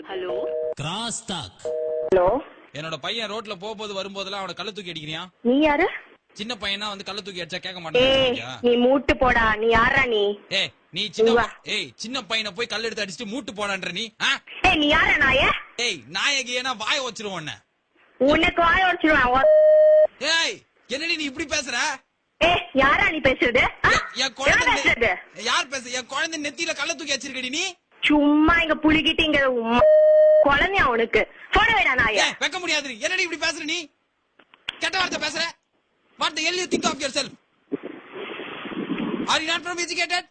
Hello cross talk. Hello, என்னோட பையன் ரோட்ல போகும்போது வரும்போதெல்லாம் அவன கள்ள தூக்கி அடிக்கிறியா? நீ யாரு? சின்ன பையனா வந்து கள்ள தூக்கி அடிச்சா கேட்க ஏய், மாட்டேன். நீ மூட்டு போடா. நீ யாரா நீ? ஏய் நீ சின்ன பையனை போய் கல் எடுத்து அடிச்சுட்டு மூட்டு போடான்ற நீ. ஏய், நீ யாரா நாய? ஏய் நாயகினா வாய வச்சிருவோம் உன்னை. உனக்கு வாய உடைச்சிருவேன். ஏய் என்னடி நீ இப்படி பேசுற? ஏய், யாரா நீ பேசுறது? என் குழந்தை யார் பேச? என் குழந்தை நெத்தியில கள்ள தூக்கி வச்சிருக்கடி நீ. சும்மா இங்க புளிக்கிட்டு இங்க குழந்தையா உனக்கு போட வேடா நாய. வைக்க முடியாது. என்னடி இப்படி பேசுற நீ? கெட்ட வார்த்தை பேசுற. What the hell you think of yourself? Are you not from educated?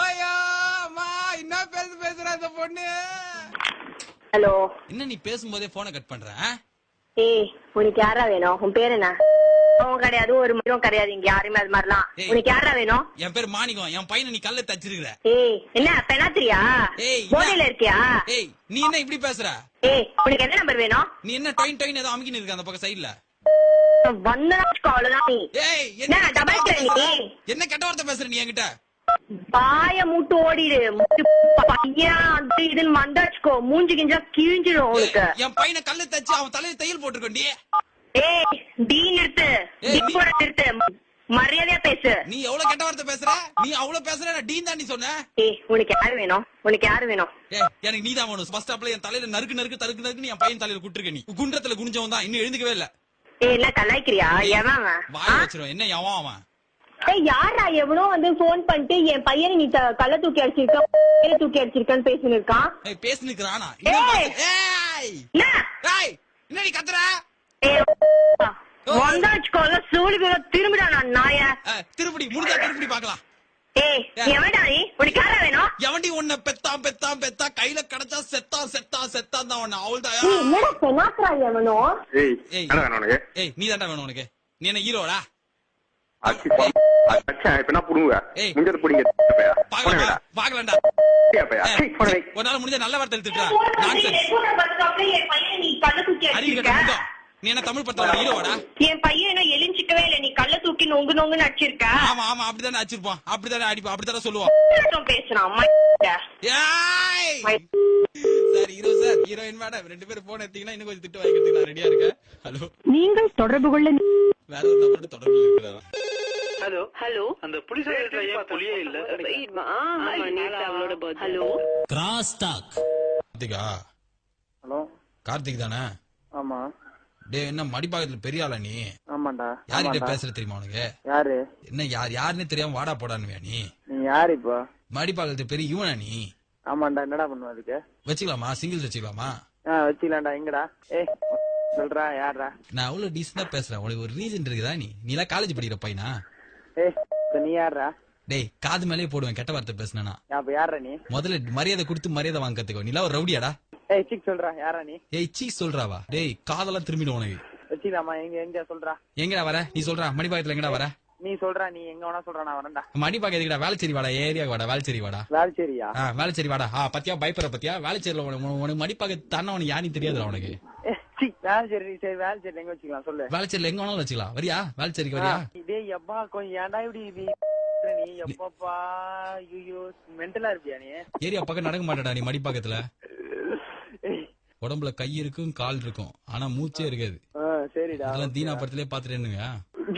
ஐயோ அம்மா என்ன பேசுற அந்த பொண்ணு. ஹலோ, என்ன நீ பேசும்போதே போனை கட் பண்ற? ஏய், உனக்கு யாரா வேணும்? உன் பேர் என்ன? அவன் கிடையாது, ஒரு மரம் கிடையாது இங்க யாருமே அது மாதிரிலாம். உனக்கு யாரா வேணும்? என் பேர் மாணிக்கம். என் பையனை நீ கல்ல தச்சிருக்கிற. ஏய், என்ன பெனாத்திரியா? போதையில இருக்கியா? ஏய் நீ என்ன இப்படி பேசுற? ஏய், உனக்கு என்ன நம்பர் வேணும்? நீ என்ன டொயின் டொயின் ஏதோ அமுக்கின்னு இருக்க அந்த பக்கம் சைடுல. வந்தாச்சுக்கோ அவ்வளவுதான். நீ ஏய் என்ன டபுள் கில் நீ? என்ன கெட்ட வார்த்தை பேசுற நீ என்கிட்ட? பாய மூட்டு ஓடிடு. பையன் அது இதுன்னு வந்தாச்சுக்கோ மூஞ்சி கிஞ்சா கிழிஞ்சிடும் உனக்கு. என் பையனை கல்லு தச்சு அவன் தலையில தையல் போட்டுருக்கோண்டி. ஏய், டீ நிறுத்து. நிறுத்து. மரியாதையா பேசு. நீ எவ்வளவு கெட்ட வார்த்தை பேசுற? நீ அவ்வளவு பேசுற. நான் டீன் தான் நீ சொன்ன. ஏய், உனக்கு யாரு வேணும்? உனக்கு யாரு வேணும்? ஏய் எனக்கு நீ தான் வேணும். பஸ் ஸ்டாப்ல என் தலையில நறுக்கு நறுக்கு என் பையன் தலையில குட்டுருக்க. நீ குன்றத்துல குனிஞ்சவன் தான். இன்னும் எழுந்துக்கவே இல்ல. ஏய், என்ன கலாய்க்கிறியா? எவன் வாய வச்சிருவேன். என்ன எவன் அவன்? ஏய், யாரா எவனோ வந்து போன் பண்ணிட்டு என் பையனை நீ கள்ள தூக்கி அடிச்சிருக்க தூக்கி அடிச்சிருக்கான்னு பேசினு இருக்கான். ஏய் பேசி நிக்கிறானா? ஏய் என்ன நீ கத்துற? வந்தாச்சுக்கோல சூழிகள திரும்பிடா நான் நாய. திருப்படி முடிஞ்சா திருப்படி பாக்கலாம். ஏய், எவன்டா நீ? உனக்கு யாரா வேணும்? எவன்டி உன்னை பெத்தா கையில கிடைச்சா செத்தா தான் உன்னை. அவள்தான். என்னடா பெனாத்ரா எவனோ? ஏய் நீ தான்டா வேணும் உனக்கு. நீ என்ன ஹீரோடா? பாக்கலாம்டா. உன்னால முடிஞ்ச நல்ல வார்த்தை திட்டுறா. நீ என்ன தமிழ் படத்துல ஹீரோடா? என் பையன் என்ன எலிஞ்சிக்கவே இல்ல. நீ கள்ள தூக்கி நொங்கு நொங்குன்னு அடிச்சிருக்க. ஆமா ஆமா அப்படித்தானே அடிச்சிருப்பான். அப்படித்தானே அடிப்பான். அப்படித்தானே சொல்லுவான். பேசுறான். Sir hero sir heroine madam 2 பேரும் போன் எடுத்தீங்கன்னா இன்னும் கொஞ்சம் திட்டு வாங்கிக்கிறதுக்கு நான் ரெடியா இருக்கேன். ஹலோ, நீங்கள் தொடர்பு கொள்ள வேற ஒரு நம்பர் தொடர்பு இருக்கிறாரா? ஹலோ ஹலோ, அந்த புலிஸ் ஏன் புலியே இல்ல? Hello cross talk. Karthika? Hello, Karthik தானே? ஆமா. டே என்ன மடிப்பாக்கத்துல பெரிய ஆளா நீ? ஆமாண்டா. யார்கிட்ட பேசுற தெரியுமா உனக்கு? யாரு? என்ன யாருன்னே தெரியாம வாடா போடான்னு நீ? நீ யாரு இப்போ? மடிப்பாக்கத்துல பெரிய இவனா நீ? ஆமாண்டா. என்னடா பண்ணுவ அதுக்கு? வச்சுக்கலாமா? சிங்கிள்ஸ் வச்சுக்கலாமா? வச்சுக்கலாம்டா. எங்கடா? ஏய் சொல்றா, யாரா? நான் அவ்வளவு டீசெண்டா பேசுறேன். உனக்கு ஒரு ரீசன் இருக்குதா? நீ எல்லாம் காலேஜ் படிக்கிற பையனா? ஏய், நீ யாரா? டேய் காது மேலேயே போடுவேன் கெட்ட வார்த்தை பேசுனா. அப்ப யாரா நீ? முதல்ல மரியாதை கொடுத்து மரியாதை வாங்க கத்துக்கோ. நீ ஒரு ரவுடியாடா? ஏய் சீக் சொல்றா, யாரா நீ? ஏய் சீக் சொல்றாவா? டேய் காதெல்லாம் திரும்பிடும் உனக்கு. வச்சுக்கலாமா? எங்க சொல்றா? எங்கடா வர? நீ சொல்றா. மணிப்பாக்கத்துல எங்கடா வர? நீ சொல்றா. நீ எங்க வேணா சொல்றா, நான் வரேன்டா. மணிப்பாக்க எதுக்குடா? வேலைச்சேரி வாடா. ஏரியாக்கு வாடா. வேலைச்சேரி வாடா. வேலைச்சேரியா? வேலைச்சேரி வாடா. பத்தியா பயப்படுற பத்தியா? வேலைச்சேரியில உனக்கு மணிப்பாக்க தானே உனக்கு யாரும் தெரியாதுடா உனக்கு. வேலைச்சேரி. சரி, வேலைச்சேரி எங்க வச்சுக்கலாம் சொல்லு. வேலைச்சேரியில எங்க வேணாலும் வச்சுக்கலாம். வரியா? வேலைச்சேரிக்கு வரியா? டேய் எப்பா கொஞ்சம் ஏன்டா இப்படி நீ எப்பப்பா ஐயோ மென்டலா இருப்பியா நீ? ஏரியா பக்கம் நடக்க மாட்டடா நீ மடிப்பாக்கத்துல. உடம்புல கை இருக்கும் கால் இருக்கும் ஆனா மூச்சே இருக்காது. சரிடா. அதெல்லாம் தீனா படத்திலே பாத்துட்டேனுங்க.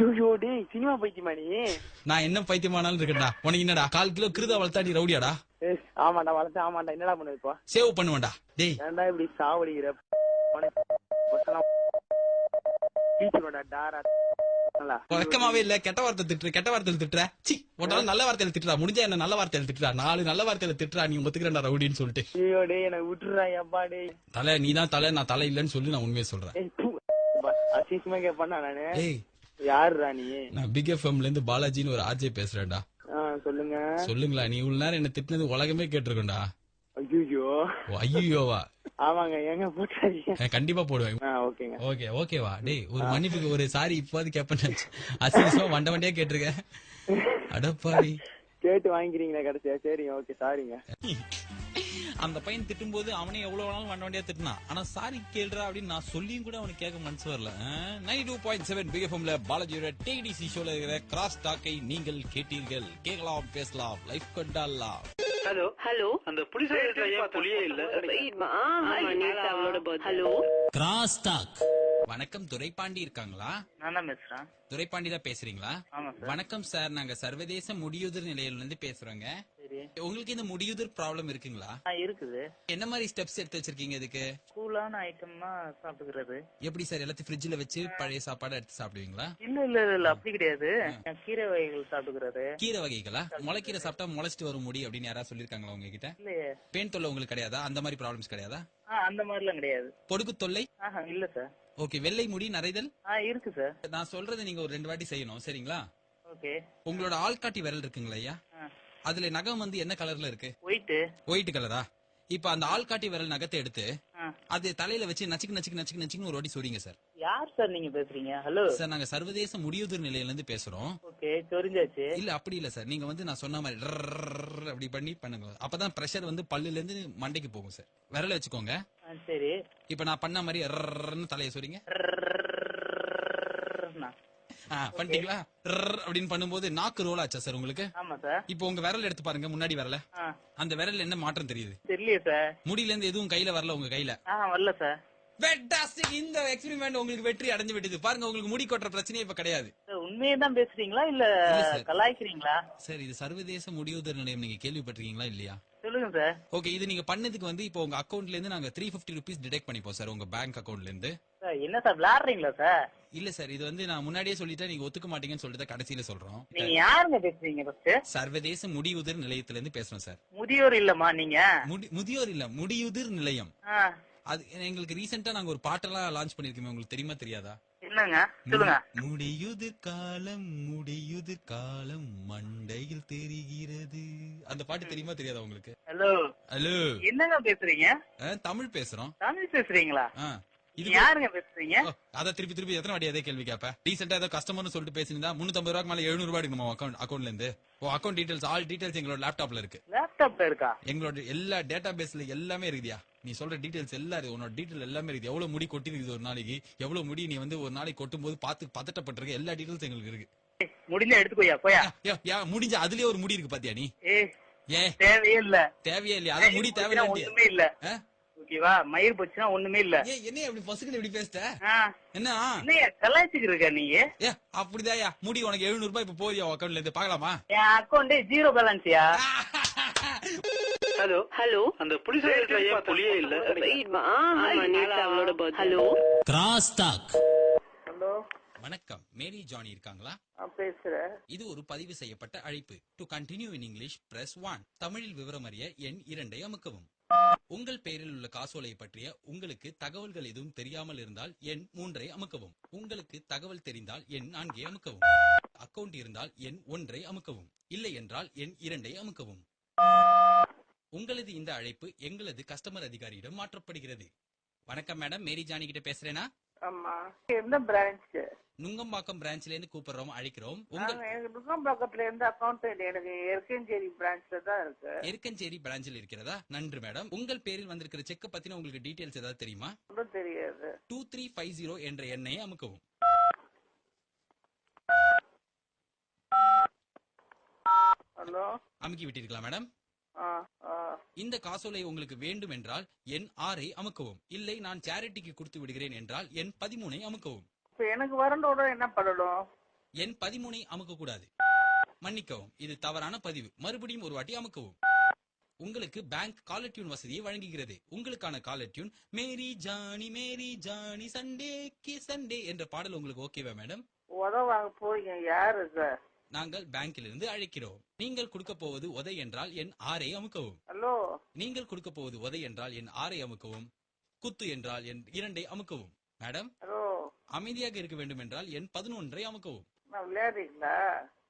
ஐயோ டேய் சினிமா பைத்தியமா நீ? நான் என்ன பைத்தியமானாலும் இருக்கேன்டா. உனக்கு என்னடா 1/4 கிலோ கிருதா வளர்த்தா நீ ரவுடியாடா? ஆமாண்டா வளர்த்தேன். ஆமாண்டா. என்னடா பண்ணுவ இப்போ? சேவ் பண்ணுவேன்டா. டேய் ஏன்டா இப்படி சாவடிக்கிற? வெக்கமாவே இல்ல. கெட்ட வார்த்தை திட்டுற. சி உன்னால நல்ல வார்த்தையில திட்டுறா. முடிஞ்சா என்ன நல்ல வார்த்தையில திட்டுறா. 4 நல்ல வார்த்தையில திட்டுறா. நீ ஒத்துக்கிறா ரவுடின்னு சொல்லிட்டு. ஐயோ டேய் என்ன விட்டுறா எப்பா டேய். தலை நீ தான் தலை, நான் தலை இல்லன்னு சொல்லி நான் உண்மையை சொல்றேன். அசிஸ்மா கேப்பா நானு. ஏய் யாருடா நீ? நான் பிக் எஃப்எம்ல இருந்து பாலாஜின்னு ஒரு ஆர்ஜே பேசுறேன்டா. சொல்லுங்க. சொல்லுங்களா? நீ இவ்வளவு நேரம் என்ன திட்டினது உலகமே கேட்டிருக்கோண்டா. ஐயோ ஐயோவா? ஆமாங்க. எங்க போட்டாதீங்க. கண்டிப்பா போடுவேன். ஓகேங்க. ஓகேவா? டேய் ஒரு மன்னிப்புக்கு ஒரு சாரி இப்போது கேப்பேன். அசிங்கமா வண்டியா கேட்டிருக்கேன். அடப்பாவி கேட்டு வாங்கிக்கிறீங்களா கடைசியா? சரிங்க, ஓகே, சாரிங்க. அந்த பையன் திட்டும் போது அவனே எவ்வளவு வேணாலும் வண்ட வண்டியா திட்டினான். ஆனா சாரி கேள்றா அப்படின்னு நான் சொல்லியும் கூட அவனுக்கு கேட்க மனசு வரல. 92.7 பிஎஃப்எம்ல பாலாஜியோட டிடிசி ஷோல இருக்கிற கிராஸ் டாக்கை நீங்கள் கேட்டீர்கள். கேட்கலாம், பேசலாம், லைஃப் கொண்டாடலாம். ஹலோ ஹலோ அந்த புலிஸ் ஏன் புலியே இல்ல? Hello cross talk. வணக்கம், துரைப்பாண்டி இருக்காங்களா? நான் தான் பேசுறேன். துரைப்பாண்டி தான் பேசுறீங்களா? ஆமா சார். வணக்கம் சார், நாங்க சர்வதேச முடியுதிர் நிலையில இருந்து பேசுறோங்க. சரி. உங்களுக்கு இந்த முடியுதிர் ப்ராப்ளம் இருக்குங்களா? இருக்குது. என்ன மாதிரி ஸ்டெப்ஸ் எடுத்து வச்சிருக்கீங்க இதுக்கு? கூலான ஐட்டம்னா சாப்பிட்டுக்கிறது. எப்படி சார், எல்லாத்தையும் ஃப்ரிட்ஜ்ல வச்சு பழைய சாப்பாடு எடுத்து சாப்பிடுவீங்களா? இல்ல அப்படி கிடையாது. கீரை வகைகள் சாப்பிட்டுக்கிறது. கீரை வகைகளா? முளைக்கீரை சாப்பிட்டா முளைச்சிட்டு வரும் முடி அப்படின்னு யாராவது சொல்லிருக்காங்களா உங்ககிட்ட? இல்லையே. பெயின் தொல்லை உங்களுக்கு கிடையாதா? அந்த மாதிரி ப்ராப்ளம்ஸ் கிடையாதா? அந்த மாதிரிலாம் கிடையாது. பொடுகு தொல்லை? இல்ல சார். ஓகே. வெள்ளை முடி நரைதல்? இருக்கு சார். நான் சொல்றதை நீங்க ஒரு 2 வாட்டி செய்யணும், சரிங்களா? ஓகே. உங்களோட ஆள்காட்டி விரல் இருக்குங்களா ஐயா? அதுல நகம் வந்து என்ன கலர்ல இருக்கு? ஒயிட் கலரா? இப்ப அந்த ஆள்காட்டி விரல் நகத்தை எடுத்து அது தலையில வச்சு நச்சுக்கு ஒரு வாட்டி சொறீங்க சார். யார் சார் நீங்க பேசுறீங்க? ஹலோ சார், நாங்க சர்வதேச முடியுதிர் நிலையில இருந்து பேசுறோம். ஓகே, தெரிஞ்சாச்சு. இல்ல அப்படி இல்ல சார், நீங்க வந்து நான் சொன்ன மாதிரி அப்படி பண்ணி பண்ணுங்க. அப்பதான் பிரஷர் வந்து பல்லுல இருந்து மண்டைக்கு போகும் சார். விரல வச்சுக்கோங்க. சரி. இப்ப நான் பண்ண மாதிரி தலையை சொறீங்க. பண்ணிட்டீங்களா? அப்படின்னு பண்ணும்போது நாக்கு ரோல் ஆச்சா சார் உங்களுக்கு? ஆமா சார். இப்போ உங்க விரல் எடுத்து பாருங்க, முன்னாடி விரல. அந்த விரல்ல என்ன மாற்றம் தெரியுது? தெரியல சார். முடியில இருந்து எதுவும் கையில வரல உங்க கையில? வரல சார். ஃபேண்டாஸ்டிக். இந்த எக்ஸ்பெரிமெண்ட் உங்களுக்கு வெற்றி அடைஞ்சு விட்டது. பாருங்க, உங்களுக்கு முடி கொட்டுற பிரச்சனையே இப்ப கிடையாது. உண்மையே தான் பேசுறீங்களா இல்ல கலாய்க்கிறீங்களா? சார், இது சர்வதேச முடியுதிர் நிலையம், நீங்க கேள்விப்பட்டிருக்கீங்களா இல்லையா? சொல்லுங்க சார். ஓகே, இது நீங்க பண்ணதுக்கு வந்து இப்போ உங்க அக்கவுண்ட்ல இருந்து நாங்க 350 ரூபீஸ் டிடெக்ட் பண்ணிப்போம் சார், உங்க பேங்க் அக்கவுண்ட்ல இருந்து. என்ன சார் விளையாடுறீங்களா சார்? இல்ல சார், இது வந்து நான் முன்னாடியே சொல்லிட்டேன், நீங்க ஒத்துக்க மாட்டீங்கன்னு சொல்லிட்டு கடைசியில சொல்றோம். நீங்க யாருங்க பேசுறீங்க? ஃபர்ஸ்ட் சர்வதேச முடியுதிர் நிலையத்துல இருந்து பேசுறோம் சார். முதியோர் இல்லமா நீங்க? முதியோர் இல்ல, முடியுதிர் நிலையம். அது எங்களுக்கு ரீசெண்டா நாங்க ஒரு பாட்டெல்லாம் லான்ச் பண்ணிருக்கோம், உங்களுக்கு தெரியுமா தெரியாதா? என்னங்க சொல்லுங்க. முடியுதிர் காலம் மண்டையில் தெரிகிறது. அந்த பாட்டு தெரியுமா தெரியாதா உங்களுக்கு? ஹலோ ஹலோ, என்னங்க பேசுறீங்க? தமிழ் பேசுறோம். தமிழ் பேசுறீங்களா? இது யாருங்க பேசுறீங்க? அத திருப்பி எத்தனை வாட்டி அதே கேள்வி கேப்ப? ரீசெண்டா ஏதோ கஸ்டமர்னு சொல்லிட்டு பேசினா 350 ரூபாய்க்கு மேல 700 ரூபாய் நம்ம அக்கௌண்ட்ல இருந்து. அக்கௌண்ட் டீடைல்ஸ், ஆல் டீடைல்ஸ் எங்களோட லேப்டாப்ல இருக்கு. லேப்டாப்ல இருக்கா? எங்களோட எல்லா டேட்டா பேஸ்ல எல்லாமே இருக்குதியா. நீ சொல்ற டீடைல்ஸ் எல்லாம் இருக்கு. உன்னோட டீடைல் எல்லாமே இருக்கு. எவ்வளவு முடி கொட்டி இருக்குது ஒரு நாளைக்கு, எவ்வளவு முடி நீ வந்து ஒரு நாளைக்கு கொட்டும் போது பார்த்து பதட்டப்பட்டிருக்க, எல்லா டீடைல்ஸ் எங்களுக்கு இருக்கு. முடிஞ்ச எடுத்துக்கோயா போயா. முடிஞ்ச அதுலயே ஒரு முடி இருக்கு பாத்தியா நீ? தேவையே இல்லையா? அதான் முடி தேவையில்லை. ஒண்ணுமே இல்ல. ஓகேவா? மயிர் போச்சுன்னா ஒண்ணுமே இல்ல. என்ன அப்படி பசுக்கு இப்படி பேசிட்ட? என்ன கலாய்ச்சிக்கு இருக்க நீ? அப்படிதாயா முடி உனக்கு 700 ரூபாய் இப்ப போதியா அக்கௌண்ட்ல இருந்து பாக்கலாமா? என் அக்கௌண்ட் 0 பேலன்ஸ்யா. ஹலோ ஹலோ அந்த புலிஸ் ஏன் புலியே இல்ல? Hello cross talk. ஹலோ வணக்கம், மேரி ஜானி இருக்காங்களா? பேசுறேன். இது ஒரு பதிவு செய்யப்பட்ட அழைப்பு. To continue in English press 1. தமிழில் விவரம் அறிய எண் 2 அமுக்கவும். உங்கள் பெயரில் உள்ள காசோலையை பற்றிய உங்களுக்கு தகவல்கள் எதுவும் தெரியாமல் இருந்தால் எண் 3 அமுக்கவும். உங்களுக்கு தகவல் தெரிந்தால் எண் 4 அமுக்கவும். அக்கவுண்ட் இருந்தால் எண் 1 அமுக்கவும். இல்லை என்றால் எண் 2 அமுக்கவும். உங்களது இந்த அழைப்பு எங்களது கஸ்டமர் அதிகாரியிடம் மாற்றப்படுகிறது. வணக்கம் மேடம், மேரி ஜானி கிட்ட பேசுறேனா? ஆமா. எந்த பிரான்ச்? நுங்கம்பாக்கம் பிரான்ச்ல இருந்து கூப்பிடுறோம், அழைக்கிறோம். எனக்கு நுங்கம்பாக்கத்துல இருந்து அக்கவுண்ட் எனக்கு எருக்கஞ்சேரி பிரான்ச்ல தான் இருக்கு. எருக்கஞ்சேரி பிரான்ச்சில் இருக்கிறதா? நன்று மேடம். உங்கள் பேரில் வந்திருக்கிற செக் பத்தின உங்களுக்கு டீடைல்ஸ் ஏதாவது தெரியுமா? ஒன்றும் தெரியாது. 2350 என்ற எண்ணை அமுக்கவும். ஹலோ, அமுக்கி விட்டீர்களா மேடம்? இந்த காசோலை உங்களுக்கு வேண்டும் என்றால் எண் 6 அமுக்கவும். இல்லை, நான் சேரிட்டிக்கு கொடுத்து விடுகிறேன் என்றால் எண் 13 அமுக்கவும். எனக்கு வரண்டோட என்ன பண்ணணும்? எண் 13 அமுக்க கூடாது. மன்னிக்கவும், இது தவறான பதிவு. மறுபடியும் ஒரு வாட்டி அமுக்கவும். உங்களுக்கு பேங்க் காலர் டியூன் வசதியை வழங்குகிறது. உங்களுக்கான காலர் டியூன் மேரி ஜானி சண்டேக்கு சண்டே என்ற பாடல் உங்களுக்கு ஓகேவா மேடம்? உதவாங்க போறீங்க. யாரு சார்? நாங்கள் பேங்கிலிருந்து அழைக்கிறோம். நீங்கள் கொடுக்க போவது உதை என்றால் எண் 6 அமுக்கவும். ஹலோ, நீங்கள் கொடுக்க போவது உதை என்றால் எண் 6 அமுக்கவும். குத்து என்றால் எண் 2 அமுக்கவும். மேடம், ஹலோ, அமைதியாக இருக்க வேண்டும் என்றால் எண் 11 அமுக்கவும். விளையாடுறீங்களா?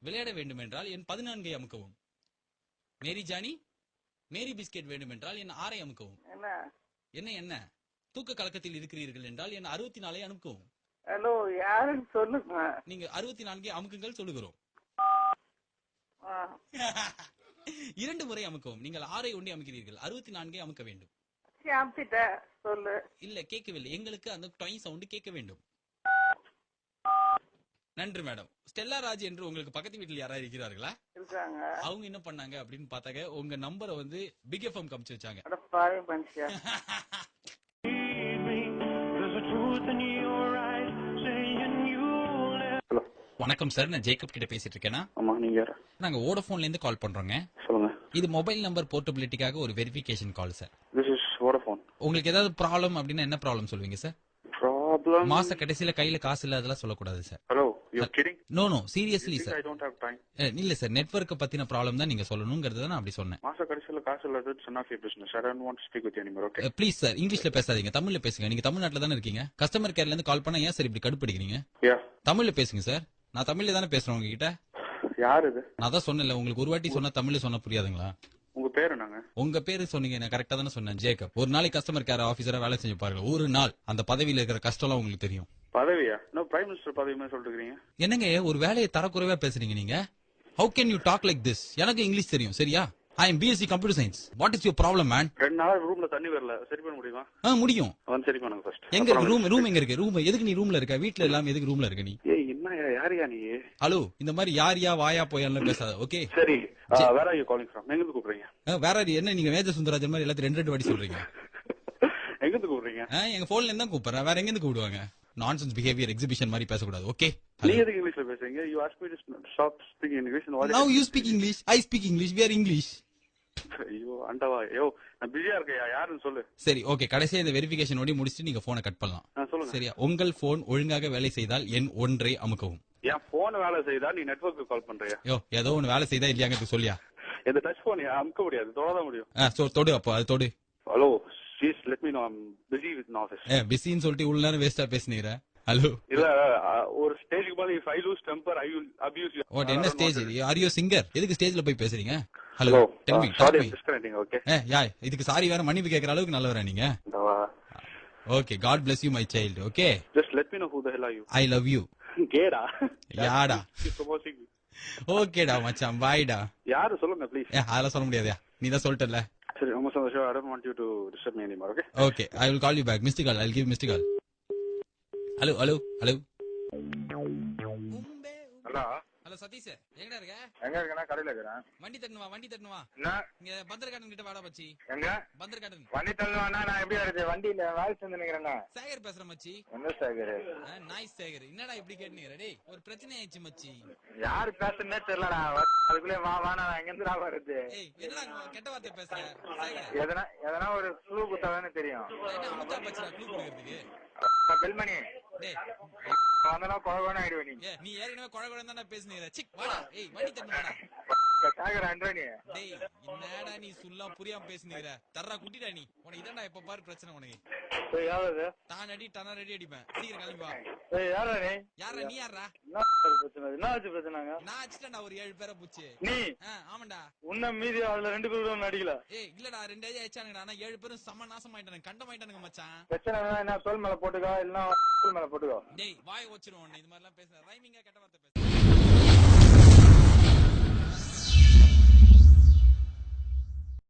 விளையாட வேண்டும் என்றால் எண் 14 அமுக்கவும். மேரி ஜானி, மேரி பிஸ்கெட் வேண்டும் என்றால் எண் 6 அமுக்கவும். என்ன தூக்க கலக்கத்தில் இருக்கிறீர்கள் என்றால் எண் 64 அமுக்கவும். ஹலோ, யாருன்னு சொல்லுங்க. நீங்க 64 அமுக்குங்கள் சொல்லுகிறோம். 2 முறை அமுக்கவும். நீங்கள் 6 ஒண்டி அமுக்கிறீர்கள். 64 அமுக்க வேண்டும். சொல்லு. இல்ல கேட்கவில்லை. எங்களுக்கு அந்த டொய் சவுண்ட் கேட்க வேண்டும். நன்றி மேடம். ஸ்டெல்லா ராஜ் என்று உங்களுக்கு பக்கத்து வீட்டில் யாராவது இருக்கிறார்களா? இருக்காங்க. அவங்க என்ன பண்ணாங்க அப்படின்னு பார்த்தாங்க, உங்க நம்பரை வந்து பிக் எஃப்எம் காமிச்சு வச்சாங்க. அட பாவி மனுஷியா. வணக்கம் சார், நான் ஜேக்கப் கிட்ட பேசிட்டு இருக்கேனா? ஆமா, நீங்க யாரு? நாங்க வோடஃபோன்ல இருந்து கால் பண்றோங்க. சொல்லுங்க. இது மொபைல் நம்பர் போர்ட்டபிலிட்டிக்காக ஒரு verification call sir. This is Vodafone. உங்களுக்கு ஏதாவது ப்ராப்ளம் அப்படின்னா என்ன ப்ராப்ளம் சொல்லுவீங்க சார்? ப்ராப்ளம்? மாச கடைசியில கையில காசு இல்ல அதெல்லாம் சொல்லக்கூடாது sir. Hello, you are kidding? No seriously sir. I don't have time. இல்ல சார், நெட்வொர்க் பத்தின ப்ராப்ளம் தான் நீங்க சொல்லணும்ங்கறத நான் அப்படி சொன்னேன். மாச கடைசியில காசு இல்லாதது it's not your business. I don't want to speak with you anymore. Okay please sir, இங்கிலீஷ்ல பேசாதீங்க, தமிழ்ல பேசுங்க. நீங்க தமிழ்நாட்டுல தானே இருக்கீங்க. கஸ்டமர் கேர்ல இருந்து கால் பண்ணா ஏன் சார் இப்படி கடுப்படிக்கிறீங்க? யா, தமிழ்ல பேசுங்க சார். நான் தமிழ்ல தானே பேசுறேன் உங்ககிட்ட. யார் இது? நான் தான் சொன்னேன்ல, உங்களுக்கு ஒரு வாட்டி சொன்னா தமிழ்ல சொன்னா புரியாதுங்களா? உங்க பேர் என்னங்க? உங்க பேரு சொன்னீங்க, நான் கரெக்டா தானே சொன்னேன். ஜேக்கப். ஒரு நாளைக்கு கஸ்டமர் கேர் ஆபீசரா வேலை செஞ்சு பாருங்க. ஒரு நாள் அந்த பதவியில இருக்கிற கஷ்டம்லாம் உங்களுக்கு தெரியும். பதவியா? நோ, பிரைம் மினிஸ்டர் பதவி மாதிரி சொல்லிட்டு இருக்கீங்க. என்னங்க ஒரு வேலையை தரக்குறைவா பேசுறீங்க நீங்க? How can you talk like this? எனக்கு இங்கிலீஷ் தெரியும் சரியா? I am BSc computer science. What is your problem man? 2 நாள் ரூம்ல தண்ணி வரல, சரி பண்ண முடியுமா? முடியும். வந்து சரி பண்ணுங்க ஃபர்ஸ்ட். எங்க இருக்கு ரூம்? எங்க இருக்கு ரூம்? எதுக்கு நீ ரூம்ல இருக்க? வீட்ல இல்லாம எதுக்கு ரூம்ல இருக்க நீ? ஏய், என்ன யாரியா நீ? ஹலோ, இந்த மாதிரி யாரியா வாயா போயான்னு பேசாத. ஓகே சரி, வேற ஆர் யூ காலிங் ஃப்ரம்? எங்க இருந்து கூப்பிடுறீங்க? வேற என்ன நீங்க மேஜர் சுந்தராஜன் மாதிரி எல்லாத்தையும் 2 வாட்டி சொல்றீங்க? எங்க இருந்து கூப்பிடுறீங்க? எங்க போன்ல இருந்து தான் கூப்பிடுறேன். வேற எங்க இருந்து கூப்பிடுவாங்க? நான்சென்ஸ் பிஹேவியர் எக்ஸிபிஷன் மாதிரி பேசக்கூடாது. ஓகே, நீங்க எதுக்கு இங்கிலீஷ்ல பேசுறீங்க? You ask me to stop speaking English. நவ you speak English, I speak English, we are English. ஐயோ அண்டவா, ஐயோ நான் பிஸியா இருக்கேன். யாருன்னு சொல்லு. சரி ஓகே, கடைசியா இந்த வெரிஃபிகேஷன் ஓடி முடிச்சிட்டு நீங்க போனை கட் பண்ணலாம். சொல்லுங்க. சரியா? உங்கள் போன் ஒழுங்காக வேலை செய்தால் எண் 1 அமுக்கவும். என் போன் வேலை செய்தா நீ நெட்வொர்க்கு கால் பண்றியா? ஏதோ ஒன்னு வேலை செய்தா இல்லையாங்கிறது சொல்லியா? இந்த டச் போன் அமுக்க முடியாது, தொடதான் முடியும். தொடு, அப்போ அது தொடு. Hello please let me know, I am busy with office. பிஸின்னு சொல்லிட்டு இவ்வளவு நேரம் வேஸ்டா பேசுனீங்க. ஹலோ, இல்ல ஒரு ஸ்டேஜ்க்கு மேல if I lose temper I will abuse you. What? என்ன ஸ்டேஜ்? Are you singer? எதுக்கு ஸ்டேஜ்ல போய் பேசுறீங்க? Hello, tell me. Sorry, disconnecting. Okay. இதுக்கு சாரி வேற மன்னிப்பு கேக்குற அளவுக்கு நல்லவரா நீங்க? Okay, god bless you my child. Okay, just let me know who the hell are you. I love you. கேடா யாடா? proposing. ஓகேடா மச்சான், பாய்டா. யாரு சொல்லுங்க ப்ளீஸ். அதெல்லாம் சொல்ல முடியாதயா, நீ தான் சொல்லிட்டல. சரி, ரொம்ப சந்தோஷம். I don't want you to disturb me anymore. Okay. Okay, I will call you back. Missed call, I'll give missed call. Hello hello hello hello hello Satish, எங்கடா இருக்க? எங்க இருக்கேன்னா கடையில இருக்கேன். வண்டி தட்டுவா. இங்க பந்தர் கார்டன் கிட்ட வாடா மச்சி. எங்க பந்தர் கார்டன்? வண்டி தள்ளுவானா? நான் எப்படி வருது? வண்டியில வேலை செஞ்சு நிக்கிறேன். சேகர் பேசுறேன் மச்சி. என்ன சேகர்? நாய்ஸ் சேகர். என்னடா இப்படி கேட்டுனீங்க? டேய், ஒரு பிரச்சனை ஆயிடுச்சு மச்சி. யாரு பேசுறேன்னே தெரியலடா. அதுக்குள்ளே வா நான் எங்க இருந்து வருது? ஏய், என்னடா கெட்ட வார்த்தை பேசுற? சேகர், எதனா ஒரு க்ளூ குத்தாதானே தெரியும். என்ன அமுத்தா பச்சடா க்ளூ கொடுக்கிறதுக்கு? பெல்மணி டேய், வந்தனா கொழகொன ஆயிடுவே நீ. நீ ஏற்கனவே கொழகொடன்னு தான பேசுனீங்க. சிக் வாடா. ஏய், வண்டி தட்டு வாடா. சேகர் அண்ட்ரனி. டேய், என்னடா நீ சுல்லா புரியாம பேசுனீங்க? தர்றா குட்டிடா நீ. உனக்கு இதான்டா எப்ப பாரு பிரச்சனை உனக்கு. ஏய், யாரது? தான் அடி டன ரெடி அடிப்பேன். சீக்கிரம் கிளம்பி வா. ஏய், யாரா நீ? யாரா நீ? யாரா? என்ன பிரச்சனைங்க? நான் அடிச்சிட்டேன்டா ஒரு 7 பேரை புடிச்சு. நீ? ஆமாண்டா. உன்ன மீதி அதுல 2 பேரும் அடிக்கல. ஏய், இல்லடா 2 ஏஜ் ஆயிச்சானுங்கடா. ஆனா 7 பேரும் சம நாசமாயிட்டானுங்க, கண்டமாயிட்டானுங்க மச்சான். பிரச்சனை என்ன? தோல் மேல போட்டுக்கோ, இல்லன்னா ஸ்கூல் மேல போட்டுக்கோ. டேய், வாய் வச்சிரும் உன்னை இது மாதிரி எல்லாம் பேசுற. ரைமிங்கா கெட்ட வார்த்தை பேசு.